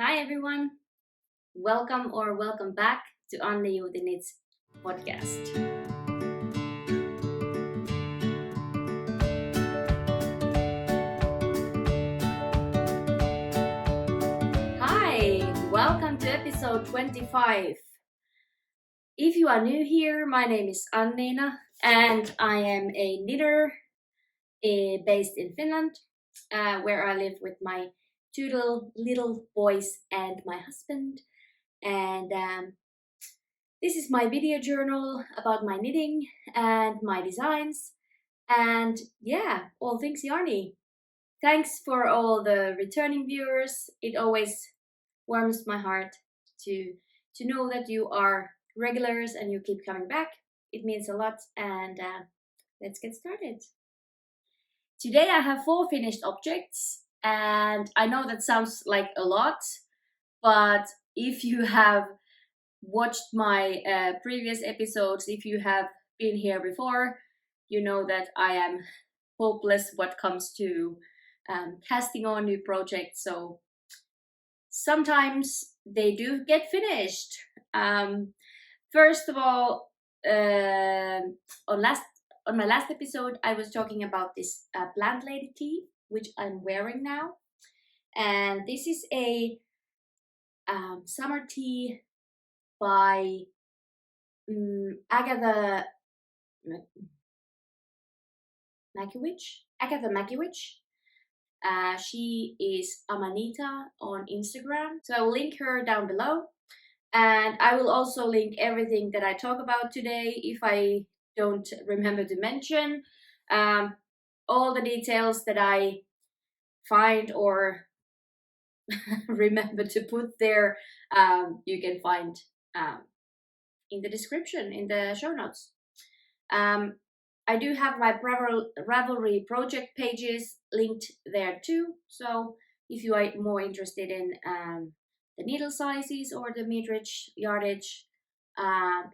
Hi everyone, welcome back to Annijuuti Knits podcast. Hi, welcome to episode 25. If you are new here, my name is Annina and I am a knitter based in Finland, where I live with my two little boys and my husband. And this is my video journal about my knitting and my designs and all things yarny. Thanks for all the returning viewers. It always warms my heart to know that you are regulars and you keep coming back. It means a lot, and let's get started. Today I have 4 finished objects, and I know that sounds like a lot, but if you have watched my previous episodes, if you have been here before, you know that I am hopeless what comes to casting on new projects. So sometimes they do get finished. First of all, on my last episode, I was talking about this plant lady tee, which I'm wearing now, and this is a summer tee by Agata Mackiewicz. She is Amanita on Instagram, so I will link her down below, and I will also link everything that I talk about today if I don't remember to mention. All the details that I find or remember to put there, you can find in the description, in the show notes. I do have my Ravelry project pages linked there too. So if you are more interested in the needle sizes or the meterage, yardage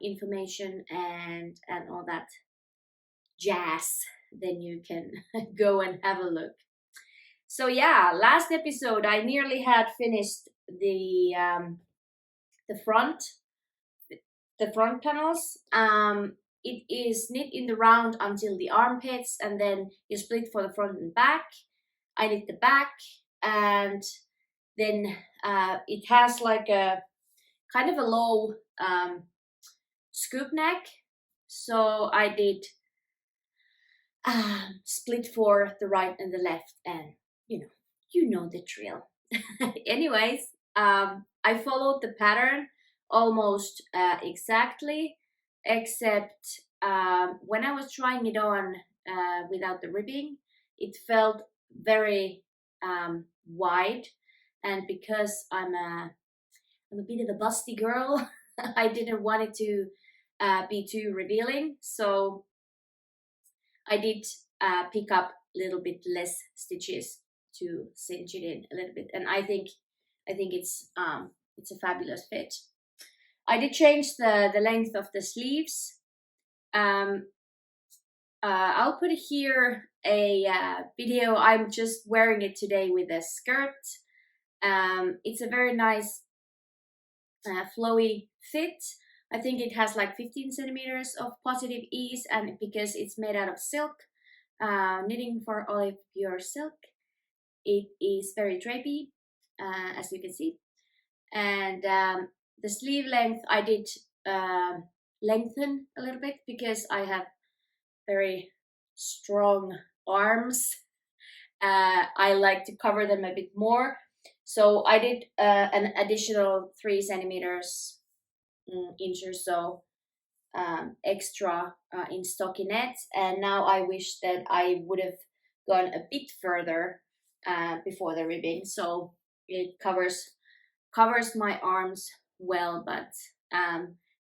information and all that jazz, then you can go and have a look. So yeah, last episode I nearly had finished the front panels. It is knit in the round until the armpits, and then you split for the front and back. I knit the back, and then it has like a kind of a low scoop neck. So I did split for the right and the left, and you know the drill. Anyways, I followed the pattern almost exactly, except when I was trying it on without the ribbing, it felt very wide, and because I'm a bit of a busty girl, I didn't want it to be too revealing, so I did pick up a little bit less stitches to cinch it in a little bit, and I think it's a fabulous fit. I did change the length of the sleeves. I'll put here a video. I'm just wearing it today with a skirt. It's a very nice flowy fit. I think it has like 15 centimeters of positive ease, and because it's made out of silk, knitting for olive pure silk, it is very drapey, as you can see. And the sleeve length I did lengthen a little bit because I have very strong arms. I like to cover them a bit more, so I did an additional 3 centimeters inch or so extra in stockinette, and now I wish that I would have gone a bit further before the ribbing, so it covers my arms well, but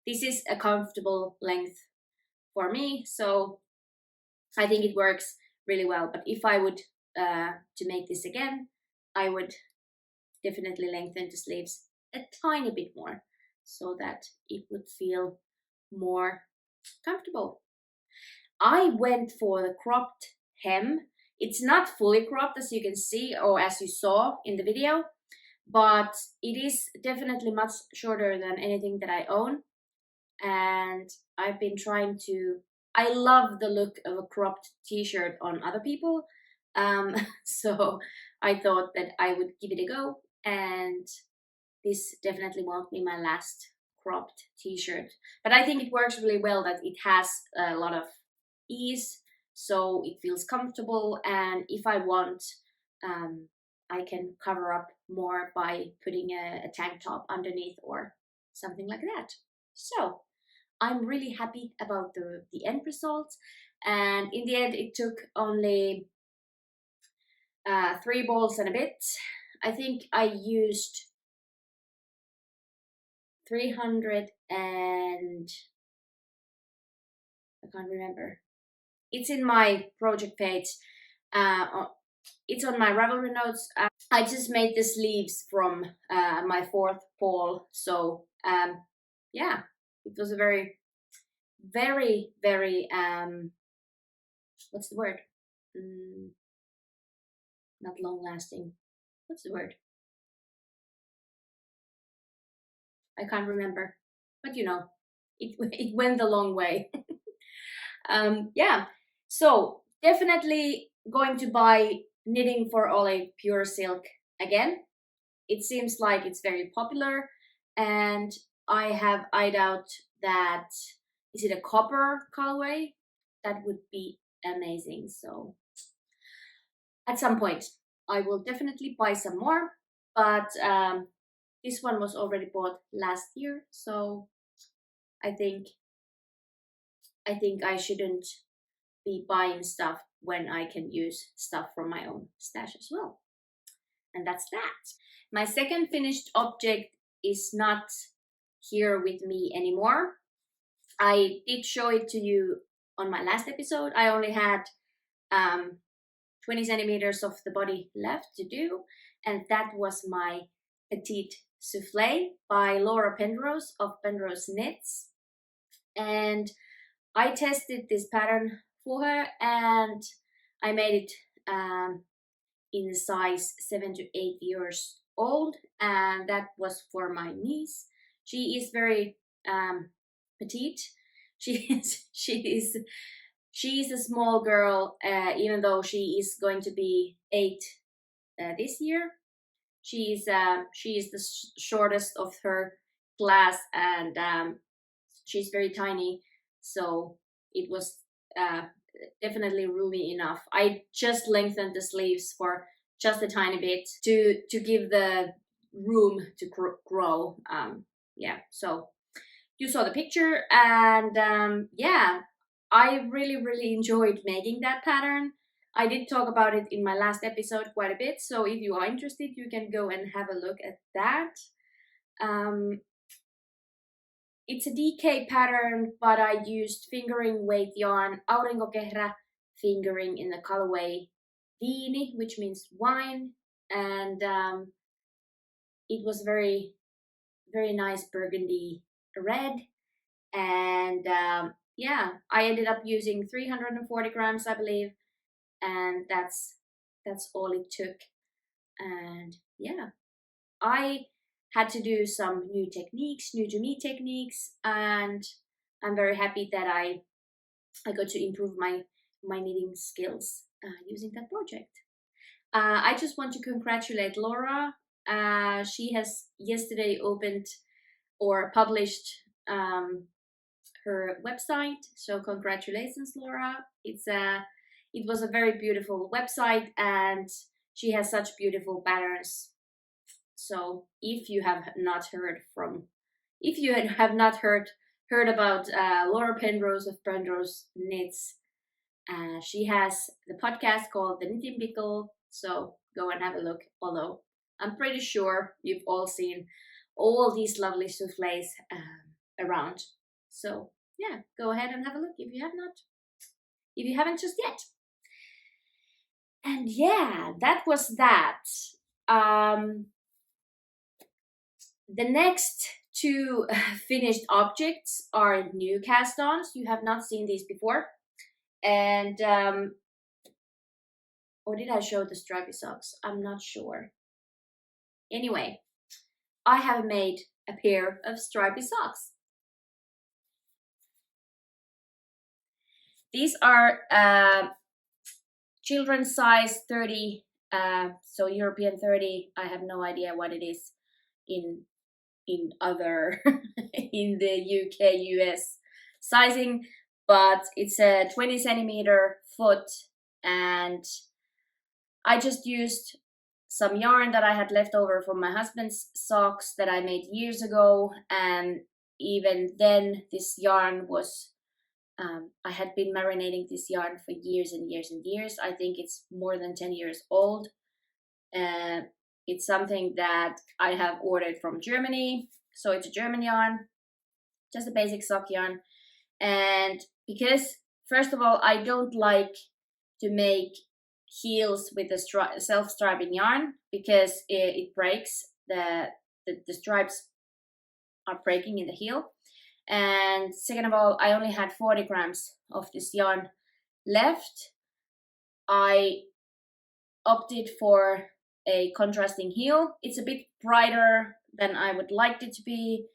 this is a comfortable length for me, so I think it works really well. But if I would to make this again, I would definitely lengthen the sleeves a tiny bit more so that it would feel more comfortable. I went for the cropped hem. It's not fully cropped, as you can see or as you saw in the video, but it is definitely much shorter than anything that I own. And I've been trying to. I love the look of a cropped t-shirt on other people, so I thought that I would give it a go, and this definitely won't be my last cropped t-shirt. But I think it works really well that it has a lot of ease, so it feels comfortable, and if I want, um, I can cover up more by putting a tank top underneath or something like that. So I'm really happy about the end result, and in the end it took only 3 balls and a bit. I think I used 300 and I can't remember. It's in my project page. It's on my Ravelry notes. I just made the sleeves from my 4th ball. So yeah, it was a very, very, very what's the word? Not long lasting. What's the word? I can't remember. But you know, it went a long way. Yeah, so definitely going to buy knitting for Olive Pure Silk again. It seems like it's very popular, and I have eyed out that, is it a copper colorway? That would be amazing. So at some point I will definitely buy some more, but this one was already bought last year, so I think I shouldn't be buying stuff when I can use stuff from my own stash as well. And that's that. My second finished object is not here with me anymore. I did show it to you on my last episode. I only had 20 centimeters of the body left to do, and that was my Petite Soufflé by Laura Penrose of Penrose Knits. And I tested this pattern for her, and I made it in the size 7 to 8 years old, and that was for my niece. She is very petite. She is a small girl, even though she is going to be 8 this year. She is the shortest of her class, and she's very tiny, so it was definitely roomy enough. I just lengthened the sleeves for just a tiny bit to give the room to grow. Yeah, so you saw the picture, and yeah, I really enjoyed making that pattern. I did talk about it in my last episode quite a bit, so if you are interested, you can go and have a look at that. It's a DK pattern, but I used fingering weight yarn, Aurinkokehrä fingering in the colorway Viini, which means wine, and it was very nice burgundy red, and yeah, I ended up using 340 grams, I believe, and that's all it took. And yeah, I had to do some new to me techniques, and I'm very happy that I got to improve my knitting skills using that project. I just want to congratulate Laura. She has yesterday opened or published her website, so congratulations, Laura. It was a very beautiful website, and she has such beautiful patterns. So if you have not heard about Laura Penrose of Penrose Knits, she has the podcast called The Knitting Pickle, so go and have a look. Although I'm pretty sure you've all seen all these lovely soufflés around. So yeah, go ahead and have a look if you haven't just yet. And yeah, that was that. The next 2 finished objects are new cast-ons. You have not seen these before. And or did I show the stripy socks? I'm not sure. Anyway, I have made a pair of stripy socks. These are children's size 30, so European 30. I have no idea what it is in other in the UK, US sizing, but it's a 20 centimeter foot, and I just used some yarn that I had left over from my husband's socks that I made years ago, and even then this yarn was I had been marinating this yarn for years and years and years. I think it's more than 10 years old. It's something that I have ordered from Germany. So it's a German yarn, just a basic sock yarn. And because, first of all, I don't like to make heels with the self-striping yarn because it breaks. The stripes are breaking in the heel. And second of all, I only had 40 grams of this yarn left. I opted for a contrasting heel. It's a bit brighter than I would like it to be,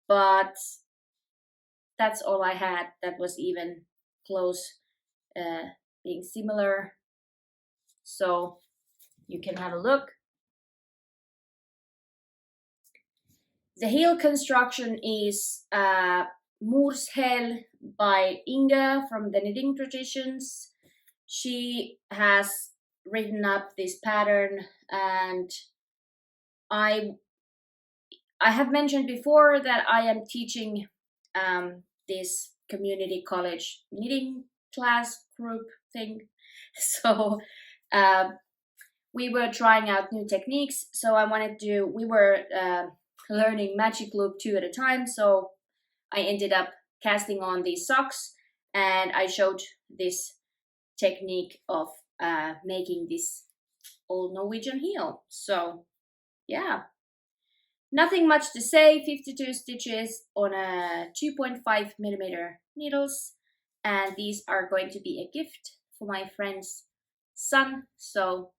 but that's all I had that was even close being similar. So you can have a look. The heel construction is Morshäll by Inga from the Knitting Traditions. She has written up this pattern, and I have mentioned before that I am teaching this community college knitting class group thing. So we were trying out new techniques. So I wanted to, we were learning magic loop 2 at a time, so I ended up casting on these socks, and I showed this technique of making this old Norwegian heel. So yeah, nothing much to say. 52 stitches on a 2.5 millimeter needles, and these are going to be a gift for my friend's son, so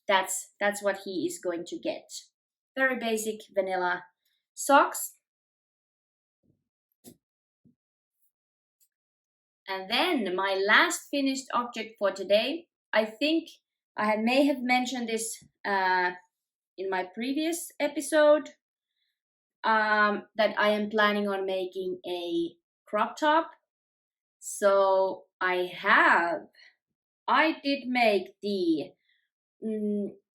that's what he is going to get. Very basic vanilla socks. And then my last finished object for today, I think I may have mentioned this in my previous episode, that I am planning on making a crop top. So I did make the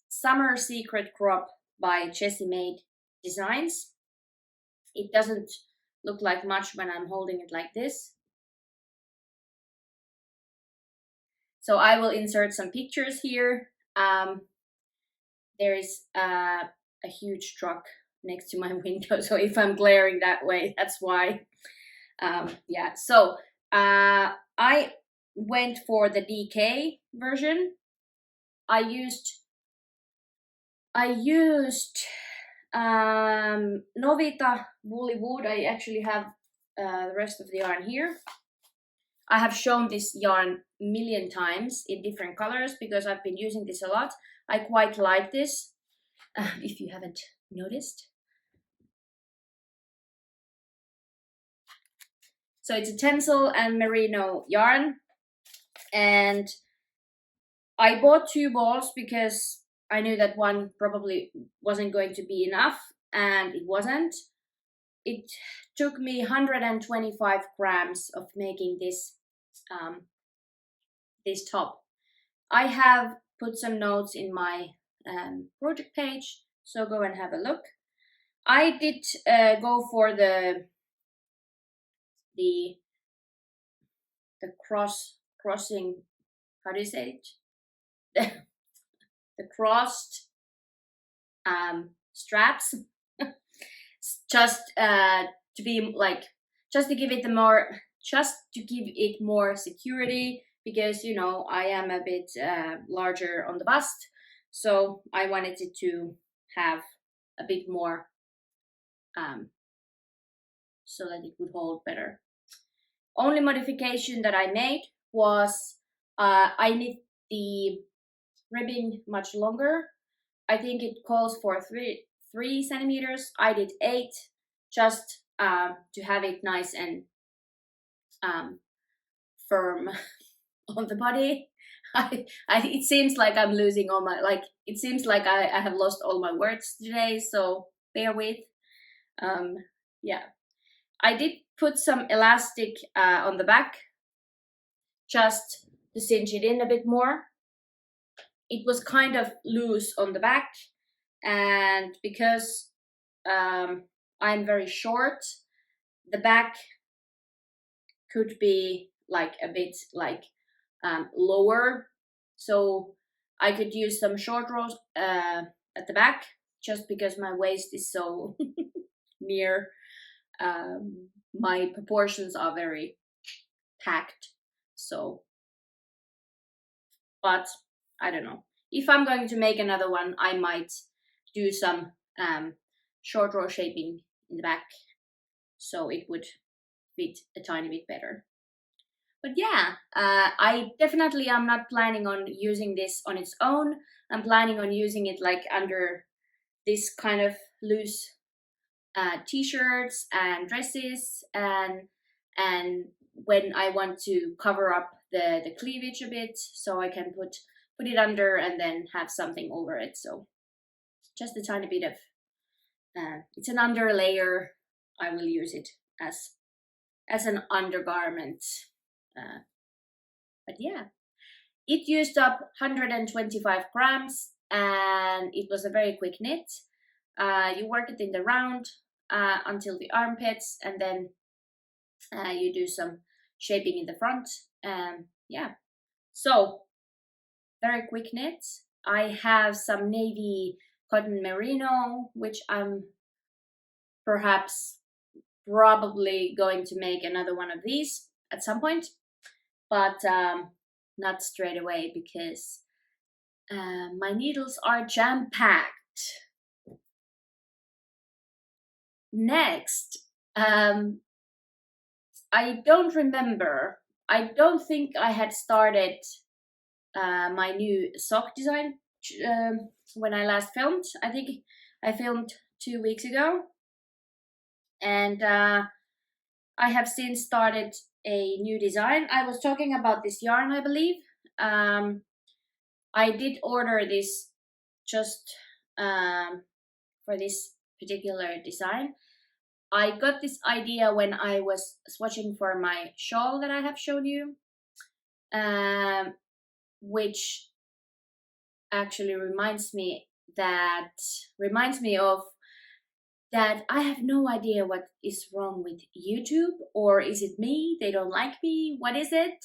Summer Secret crop by Jessie Made Designs. It doesn't look like much when I'm holding it like this. So I will insert some pictures here. There is a huge truck next to my window, so if I'm glaring that way, that's why. Yeah, so I went for the DK version. I used Novita woolly wood. I actually have the rest of the yarn here. I have shown this yarn a million times in different colors because I've been using this a lot. I quite like this, if you haven't noticed. So it's a tencel and merino yarn, and I bought 2 balls because I knew that one probably wasn't going to be enough, and it wasn't. It took me 125 grams of making this this top. I have put some notes in my project page, so go and have a look. I did go for the crossing, how do you say it? The crossed straps, just to be like, just to give it more security, because you know I am a bit larger on the bust, so I wanted it to have a bit more so that it would hold better. Only modification that I made was I knit the ribbing much longer. I think it calls for 3 centimeters. I did 8, just to have it nice and firm on the body. It seems like I'm losing all my, like, it seems like I have lost all my words today, so bear with. Yeah, I did put some elastic on the back just to cinch it in a bit more. It was kind of loose on the back, and because I'm very short, the back could be like a bit like lower, so I could use some short rows at the back, just because my waist is so near. My proportions are very packed, so, but I don't know. If I'm going to make another one, I might do some short row shaping in the back, so it would fit a tiny bit better. But yeah, I definitely am not planning on using this on its own. I'm planning on using it like under this kind of loose t-shirts and dresses, and when I want to cover up the cleavage a bit, so I can put it under and then have something over it. So just a tiny bit of it's an under layer. I will use it as an undergarment. But yeah, it used up 125 grams, and it was a very quick knit. You work it in the round until the armpits, and then you do some shaping in the front. Yeah, so very quick knit. I have some navy cotton merino, which I'm probably going to make another one of these at some point, but not straight away, because my needles are jam-packed. Next, I don't remember. I don't think I had started my new sock design when I last filmed. I think I filmed 2 weeks ago, and I have since started a new design. I was talking about this yarn, I believe. I did order this just for this particular design. I got this idea when I was swatching for my shawl that I have shown you, which actually reminds me of that I have no idea what is wrong with YouTube, or is it me? They don't like me? What is it?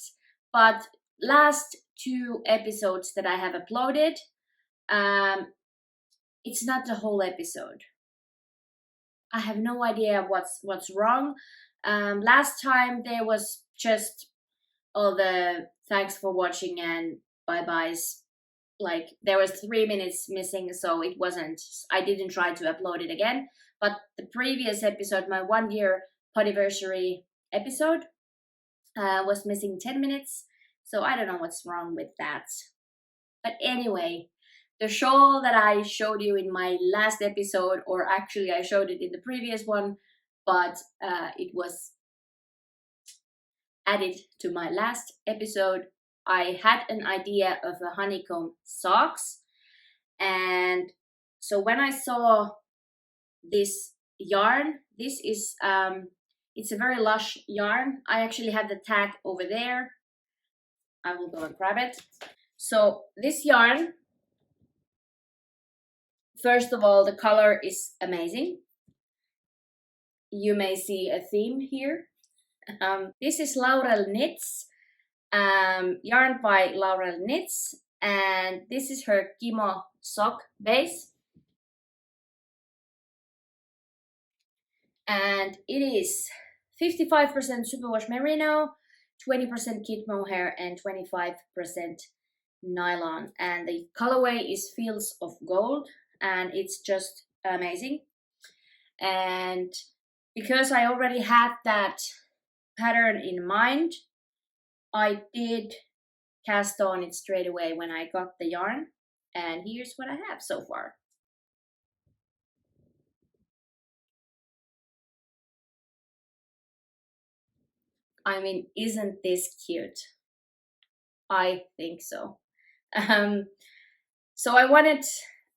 But last 2 episodes that I have uploaded, it's not the whole episode. I have no idea what's wrong. Last time there was just all the thanks for watching and bye-byes. Like, there was 3 minutes missing, so it wasn't, I didn't try to upload it again. But the previous episode, my 1-year podiversary episode, was missing 10 minutes. So I don't know what's wrong with that. But anyway, the shawl that I showed you in my last episode, or actually I showed it in the previous one, but it was added to my last episode. I had an idea of a honeycomb socks, and so when I saw this yarn, this is it's a very lush yarn. I actually have the tag over there. I will go and grab it. So this yarn, first of all, the color is amazing. You may see a theme here. This is Laurel Knits, yarn by Laurel Knits, and this is her Kimo sock base. And it is 55% superwash merino, 20% kid mohair, and 25% nylon. And the colorway is Fields of Gold, and it's just amazing. And because I already had that pattern in mind, I did cast on it straight away when I got the yarn. And here's what I have so far. I mean, isn't this cute? I think so. Um, so I wanted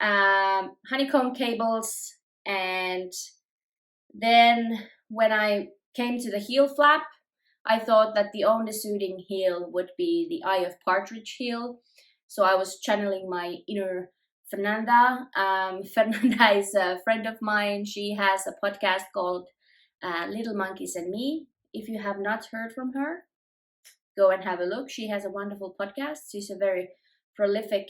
honeycomb cables, and then when I came to the heel flap, I thought that the only suiting heel would be the Eye of Partridge heel. So I was channeling my inner Fernanda. Fernanda is a friend of mine. She has a podcast called Little Monkeys and Me. If you have not heard from her, go and have a look. She has a wonderful podcast. She's a very prolific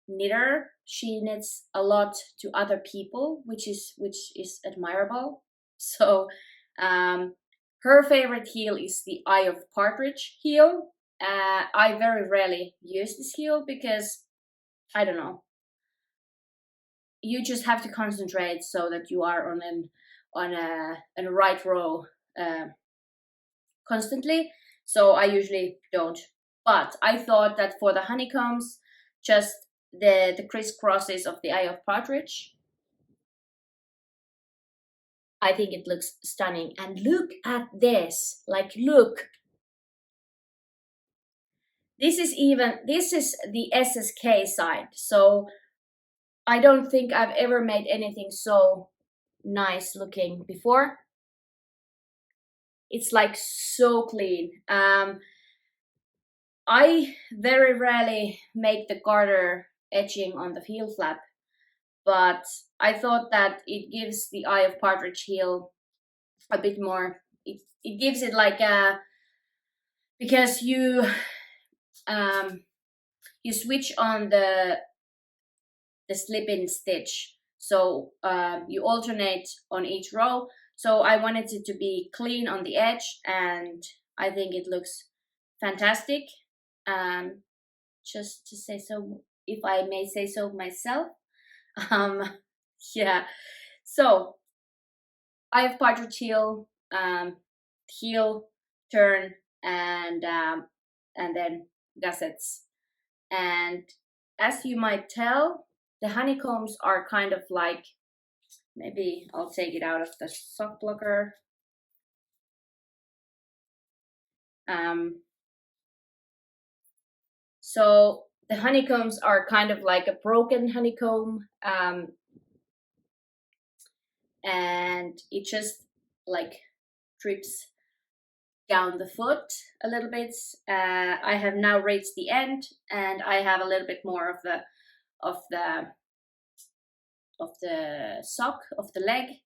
knitter. She knits a lot to other people, which is admirable. So her favorite heel is the Eye of Partridge heel. I very rarely use this heel because I don't know. You just have to concentrate so that you are on a right row constantly. So I usually don't. But I thought that for the honeycombs, just the crisscrosses of the Eye of Partridge, I think it looks stunning. And look at this. Like, look. This is the SSK side. So I don't think I've ever made anything so nice looking before. It's like so clean. I very rarely make the garter edging on the heel flap, but I thought that it gives the Eye of Partridge heel a bit more. It gives it like a, because you switch on the slip-in stitch, so you alternate on each row. So I wanted it to be clean on the edge, and I think it looks fantastic. Just to say so, if I may say so myself. Yeah. So I have partridge heel, heel, turn, and then gussets. And as you might tell, the honeycombs are kind of like, maybe I'll take it out of the sock blocker. So the honeycombs are kind of like a broken honeycomb, and it just like drips down the foot a little bit. I have now reached the end, and I have a little bit more of the sock, of the leg,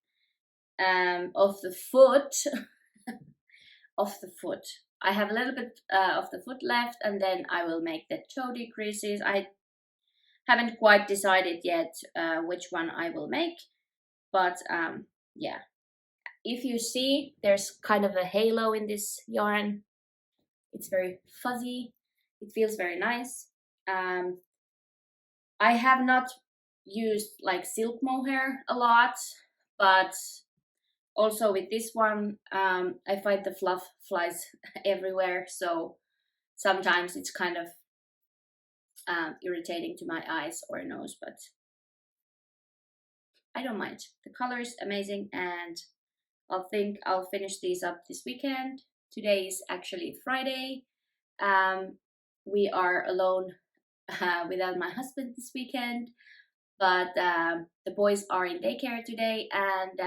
of the foot, of the foot. I have a little bit of the foot left, and then I will make the toe decreases. I haven't quite decided yet which one I will make, but yeah. If you see, there's kind of a halo in this yarn. It's very fuzzy. It feels very nice. I have not used like silk mohair a lot, but also with this one, I find the fluff flies everywhere, so sometimes it's kind of irritating to my eyes or nose, but I don't mind. The color is amazing, and I'll finish these up this weekend. Today is actually Friday. We are alone without my husband this weekend, but the boys are in daycare today, and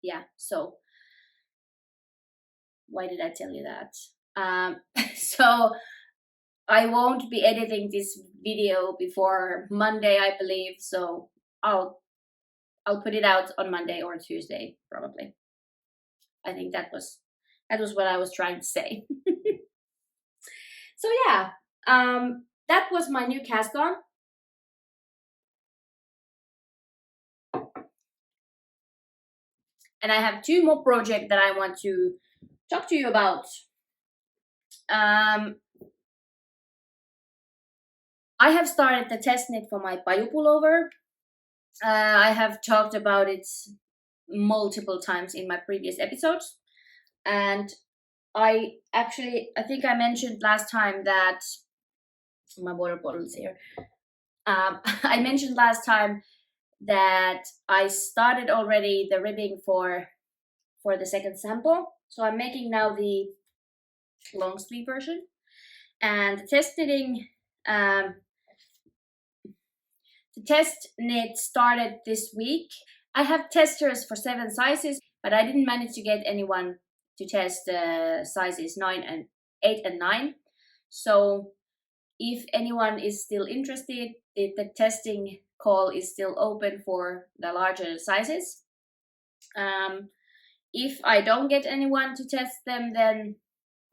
yeah, so why did I tell you that? So I won't be editing this video before Monday, I believe, so I'll put it out on Monday or Tuesday, probably. I think that was what I was trying to say. So yeah, that was my new cast on. And I have 2 more projects that I want to talk to you about. I have started the test knit for my Paju pullover. I have talked about it multiple times in my previous episodes, and I think I mentioned last time that my water bottle is here. I mentioned last time that I started already the ribbing for the second sample. So I'm making now the long sleeve version, and um, the test knit started this week. I have testers for 7 sizes, but I didn't manage to get anyone to test sizes 8 and 9. So if anyone is still interested, the testing call is still open for the larger sizes. If I don't get anyone to test them, then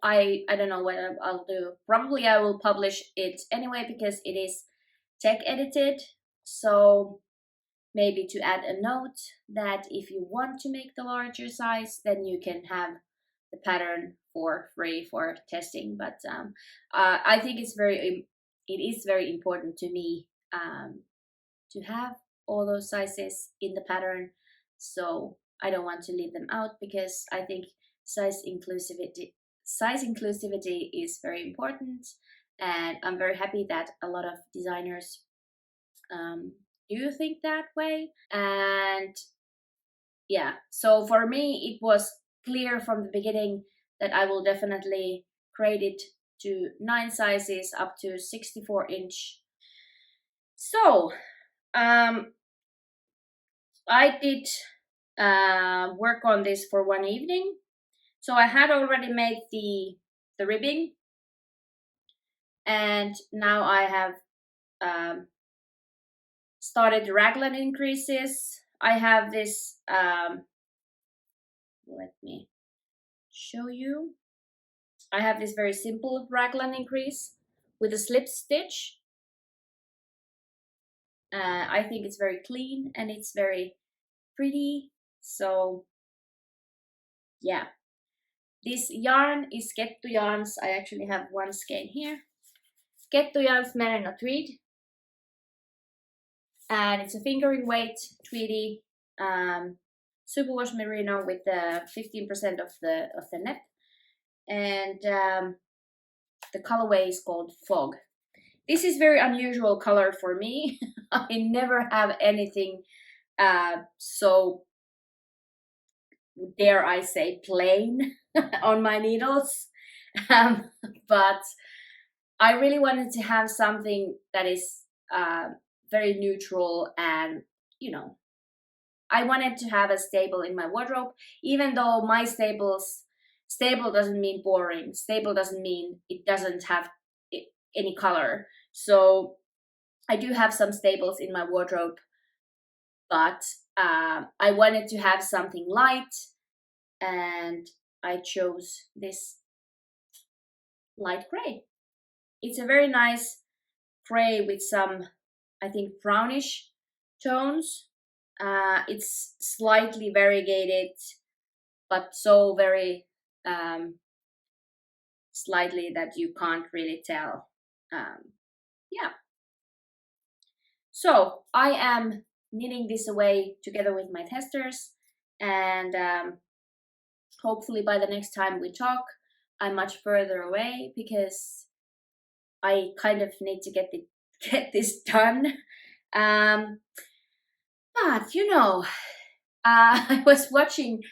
I don't know what I'll do. Probably I will publish it anyway because it is tech edited. So maybe to add a note that if you want to make the larger size, then you can have the pattern for free for testing. But I think it is very important to me to have all those sizes in the pattern. So I don't want to leave them out because I think size inclusivity is very important, and I'm very happy that a lot of designers do think that way. And yeah, so for me it was clear from the beginning that I will definitely create it to 9 sizes up to 64-inch. So I did work on this for one evening. So I had already made the ribbing, and now I have started the raglan increases. I have this, let me show you. I have this very simple raglan increase with a slip stitch. I think it's very clean and it's very pretty. So yeah, this yarn is Kettu Yarns. I actually have one skein here. Kettu Yarns Merino Tweed. And it's a fingering weight tweedy superwash merino with 15% of the net. And the colorway is called Fog. This is very unusual color for me. I never have anything so, dare I say, plain on my needles. But I really wanted to have something that is very neutral, and you know, I wanted to have a staple in my wardrobe, even though my stable doesn't mean boring. Stable doesn't mean it doesn't have any color. So I do have some staples in my wardrobe, but I wanted to have something light, and I chose this light gray. It's a very nice gray with some, I think, brownish tones. It's slightly variegated, but so very slightly that you can't really tell. Yeah. So I am knitting this away together with my testers, and hopefully by the next time we talk, I'm much further away because I kind of need to get this done. But you know, I was watching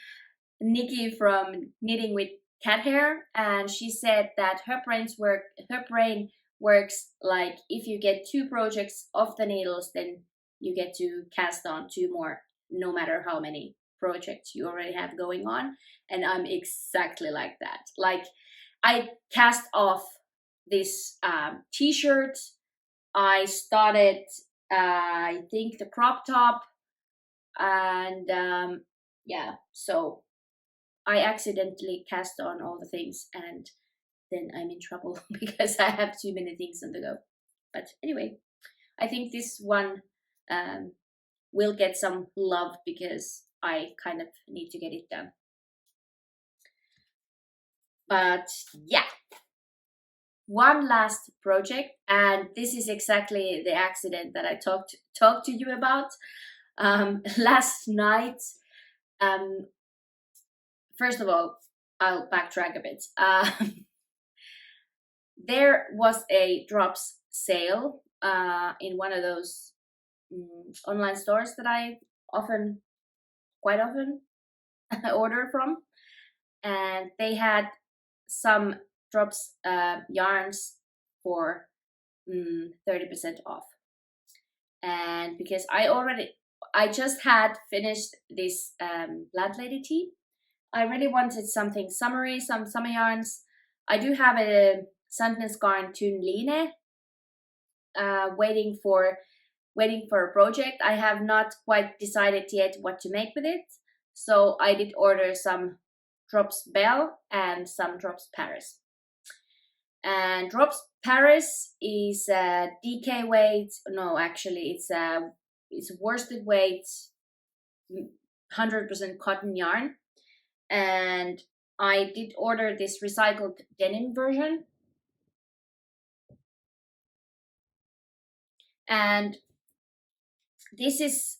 Nikki from Knitting with Cat Hair, and she said that her brain works like if you get 2 projects off the needles, then you get to cast on 2 more, no matter how many projects you already have going on. And I'm exactly like that. Like, I cast off this t-shirt. I started, I think, the crop top, and yeah, so I accidentally cast on all the things, and then I'm in trouble because I have too many things on the go. But anyway, I think this one will get some love because I kind of need to get it done. But yeah, one last project, and this is exactly the accident that I talked to you about last night. First of all, I'll backtrack a bit. There was a drops sale in one of those online stores that I quite often order from, and they had some drops yarns for 30% off. And because I just had finished this Plant Lady tee, I really wanted something summery, some summer yarns. I do have a Sandnes Garn Tune Lene waiting for a project. I have not quite decided yet what to make with it, so I did order some Drops Belle and some Drops Paris. And Drops Paris is a DK weight. No, actually, it's worsted weight, 100% cotton yarn. And I did order this recycled denim version. And this is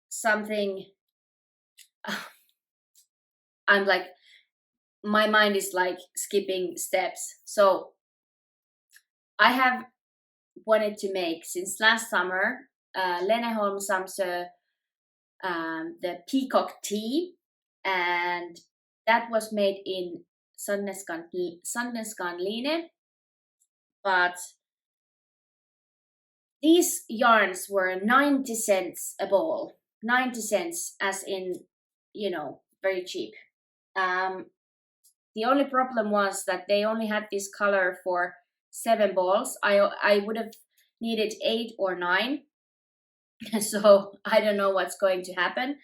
something I'm like, my mind is like skipping steps. So I have wanted to make since last summer Lene, Holme, Samsoe, the Peacock tee, and that was made in Sandnes Garn Lene, but these yarns were 90 cents a ball. 90 cents as in, you know, very cheap. The only problem was that they only had this color for 7 balls. I would have needed 8 or 9. So I don't know what's going to happen.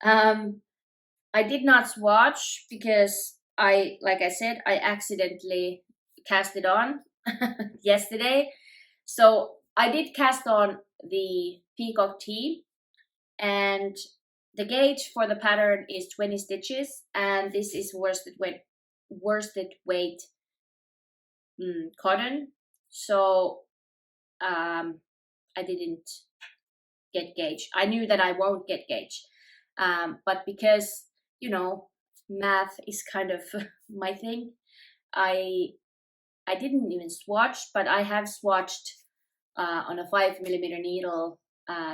I did not swatch because like I said, I accidentally cast it on yesterday. So I did cast on the Peacock tee, and the gauge for the pattern is 20 stitches, and this is worsted weight cotton. So I didn't get gauge. I knew that I won't get gauge, but because, you know, math is kind of my thing, I didn't even swatch, but I have swatched on a 5mm needle,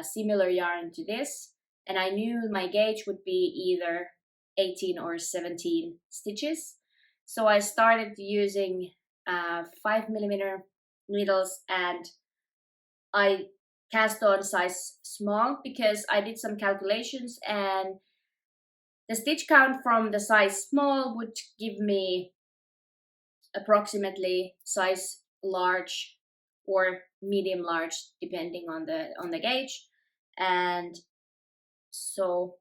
similar yarn to this, and I knew my gauge would be either 18 or 17 stitches. So I started using 5mm needles, and I cast on size small because I did some calculations, and the stitch count from the size small would give me approximately size large or medium large, depending on the gauge. And so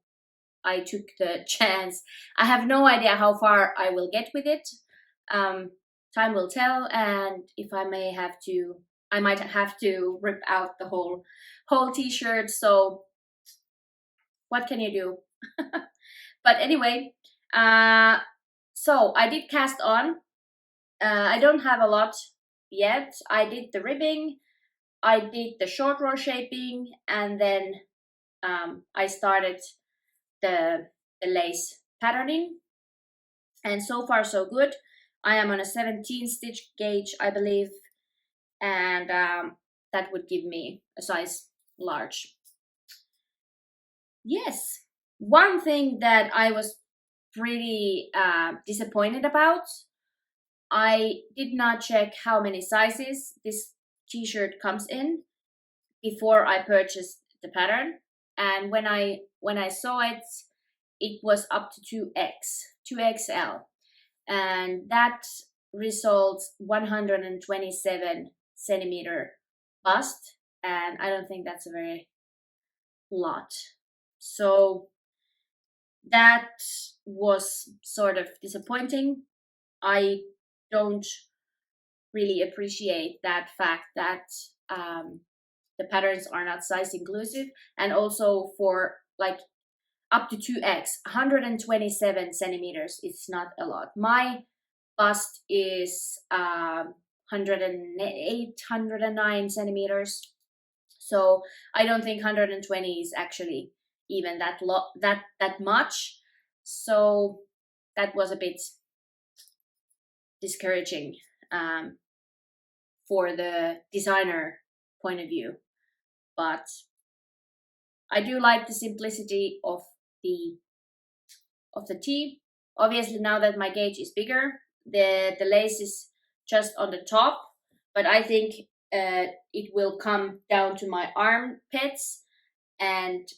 I took the chance. I have no idea how far I will get with it. Time will tell, and if I might have to rip out the whole t-shirt. So what can you do? But anyway, so I did cast on. I don't have a lot yet. I did the ribbing, I did the short row shaping, and then I started the lace patterning. And so far so good. I am on a 17 stitch gauge, I believe, and that would give me a size large. Yes, one thing that I was pretty disappointed about, I did not check how many sizes this t-shirt comes in before I purchased the pattern, and when I saw it, it was up to 2XL, and that results 127 centimeter bust, and I don't think that's a very lot. So that was sort of disappointing. I don't really appreciate that fact that the patterns are not size inclusive, and also for like up to 2x, 127 centimeters, it's not a lot. My bust is 108, 109 centimeters, so I don't think 120 is actually even that much. So that was a bit discouraging for the designer point of view. But I do like the simplicity of the tee. Obviously, now that my gauge is bigger, the lace is just on the top, but I think it will come down to my armpits, and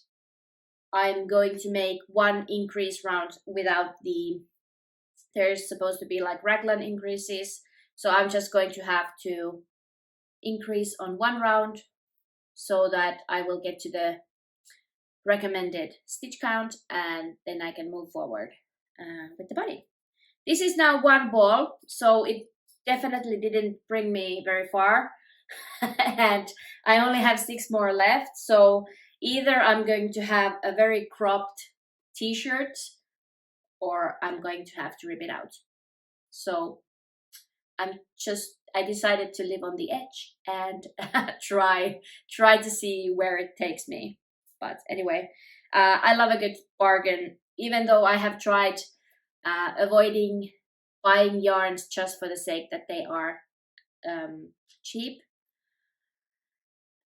I'm going to make one increase round without there's supposed to be like raglan increases, so I'm just going to have to increase on one round so that I will get to the recommended stitch count, and then I can move forward with the body. This is now one ball, so it definitely didn't bring me very far. And I only have 6 more left, so either I'm going to have a very cropped t-shirt or I'm going to have to rip it out. So I decided to live on the edge and try to see where it takes me. But anyway, I love a good bargain, even though I have tried avoiding buying yarns just for the sake that they are cheap.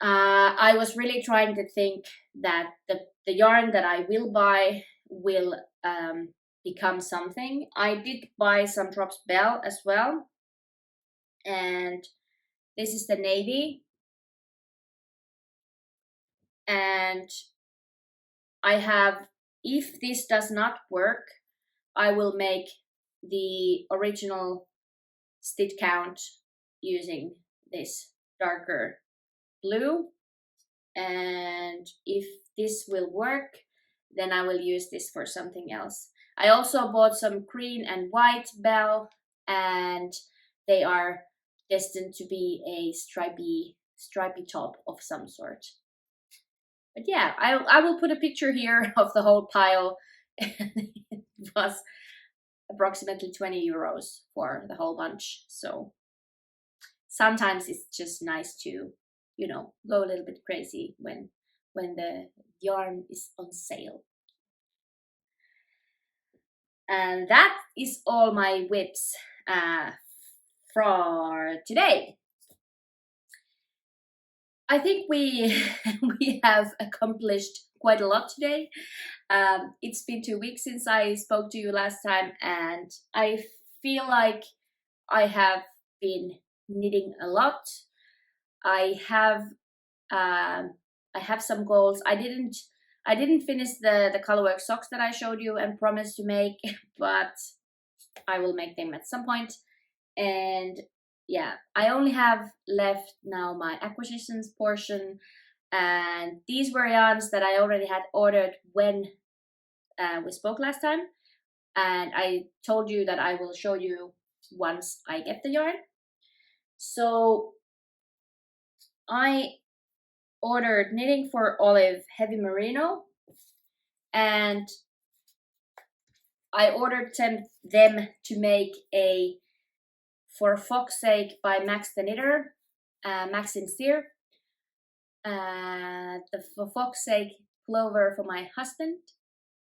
I was really trying to think that the yarn that I will buy will become something. I did buy some drops bell as well, and this is the navy, and I have, if this does not work, I will make the original stitch count using this darker blue, and if this will work, then I will use this for something else. I also bought some green and white bell, and they are destined to be a stripy top of some sort. But yeah, I will put a picture here of the whole pile. It was approximately 20 euros for the whole bunch. So sometimes it's just nice to, you know, go a little bit crazy when the yarn is on sale. And that is all my whips for today. I think we have accomplished quite a lot today. It's been 2 weeks since I spoke to you last time, and I feel like I have been knitting a lot. I have some goals. I didn't finish the colorwork socks that I showed you and promised to make, but I will make them at some point. And yeah, I only have left now my acquisitions portion, and these were yarns that I already had ordered when we spoke last time, and I told you that I will show you once I get the yarn. So I ordered Knitting for Olive Heavy Merino, and I ordered them to make a For Fox's Sake by Max the Knitter, Maxim Steer, the For Fox's Sake pullover for my husband.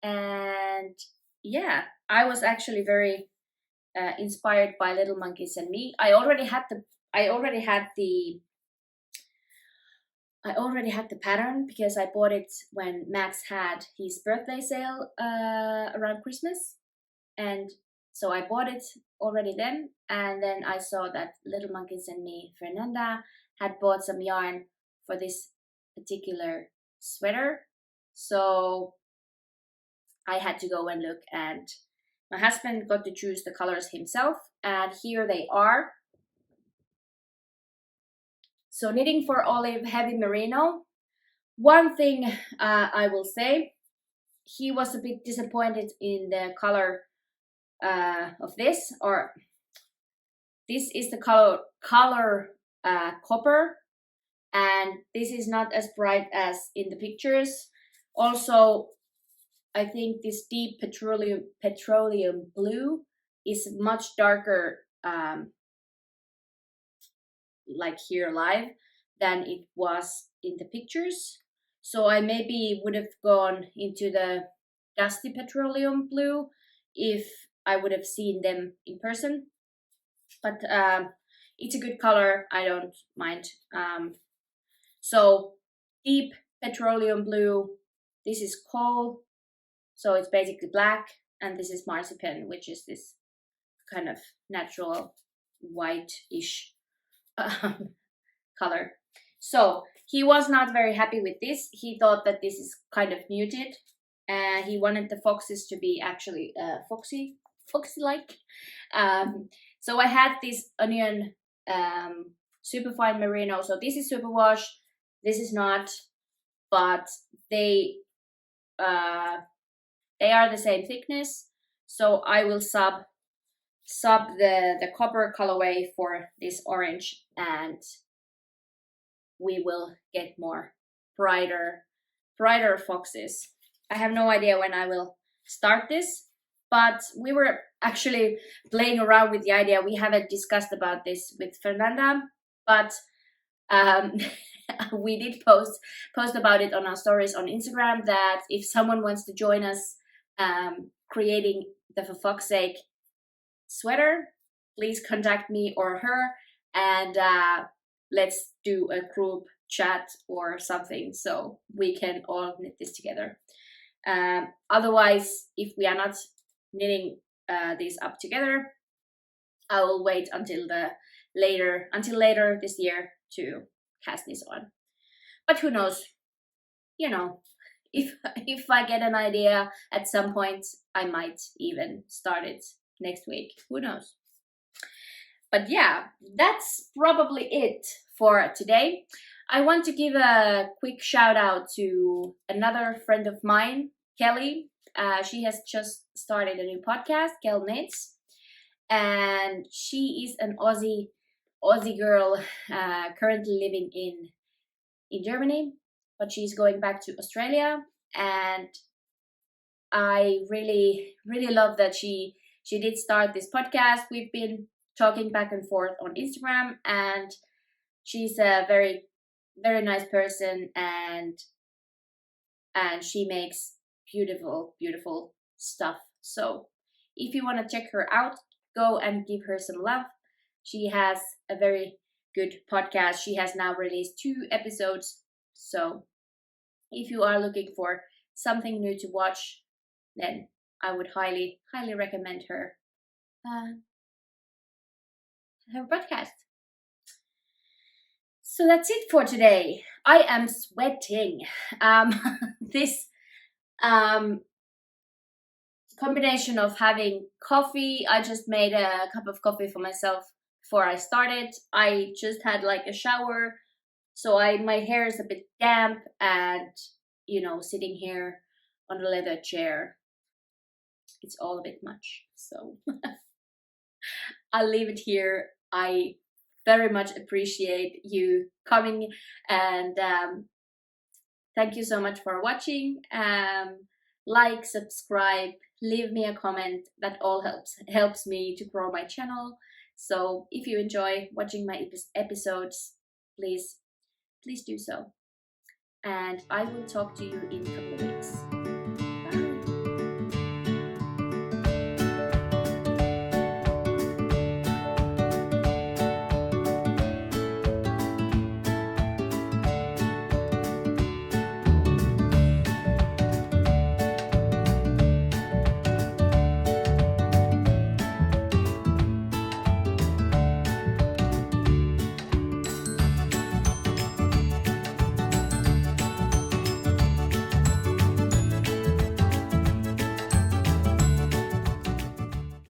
And yeah, I was actually very inspired by Little Monkeys and Me. I already had the pattern because I bought it when Max had his birthday sale around Christmas, and so I bought it already then. And then I saw that Little Monkeys and Me, Fernanda, had bought some yarn for this particular sweater, so I had to go and look, and my husband got to choose the colors himself, and here they are. So Knitting for Olive Heavy Merino. One thing I will say, he was a bit disappointed in the color of this, or this is the color copper, and this is not as bright as in the pictures. Also, I think this deep petroleum blue is much darker, like here live, than it was in the pictures. So I maybe would have gone into the dusty petroleum blue if I would have seen them in person. But it's a good color, I don't mind. So deep petroleum blue. This is coal, so it's basically black, and this is marzipan, which is this kind of natural white-ish color. So he was not very happy with this. He thought that this is kind of muted, and he wanted the foxes to be actually foxy-like. So I had this onion superfine merino. So this is superwash. This is not, but they are the same thickness. So I will sub the copper colorway for this orange, and we will get more brighter foxes. I have no idea when I will start this, but we were actually playing around with the idea. We haven't discussed about this with Fernanda, but we did post about it on our stories on Instagram, that if someone wants to join us creating the For Fox's Sake sweater, please contact me or her, and let's do a group chat or something so we can all knit this together. Otherwise, if we are not knitting these up together, I will wait until later this year to cast this on. But who knows? You know, if I get an idea at some point, I might even start it next week. Who knows? But yeah, that's probably it for today. I want to give a quick shout out to another friend of mine, Kelly. She has just started a new podcast, Kel Knits, and she is an Aussie girl currently living in Germany, but she's going back to Australia, and I really love that she did start this podcast. We've been talking back and forth on Instagram, and she's a very nice person, and she makes beautiful stuff. So if you want to check her out, go and give her some love. She has a very good podcast. She has now released 2 episodes. So if you are looking for something new to watch, then I would highly recommend her podcast. So that's it for today. I am sweating. This combination of having coffee, I just made a cup of coffee for myself before I started. I just had like a shower, so my hair is a bit damp, and sitting here on the leather chair, it's all a bit much. So I'll leave it here. I very much appreciate you coming, and thank you so much for watching. Like, subscribe, leave me a comment. That all helps me to grow my channel. So if you enjoy watching my episodes, please do so. And I will talk to you in a couple of weeks.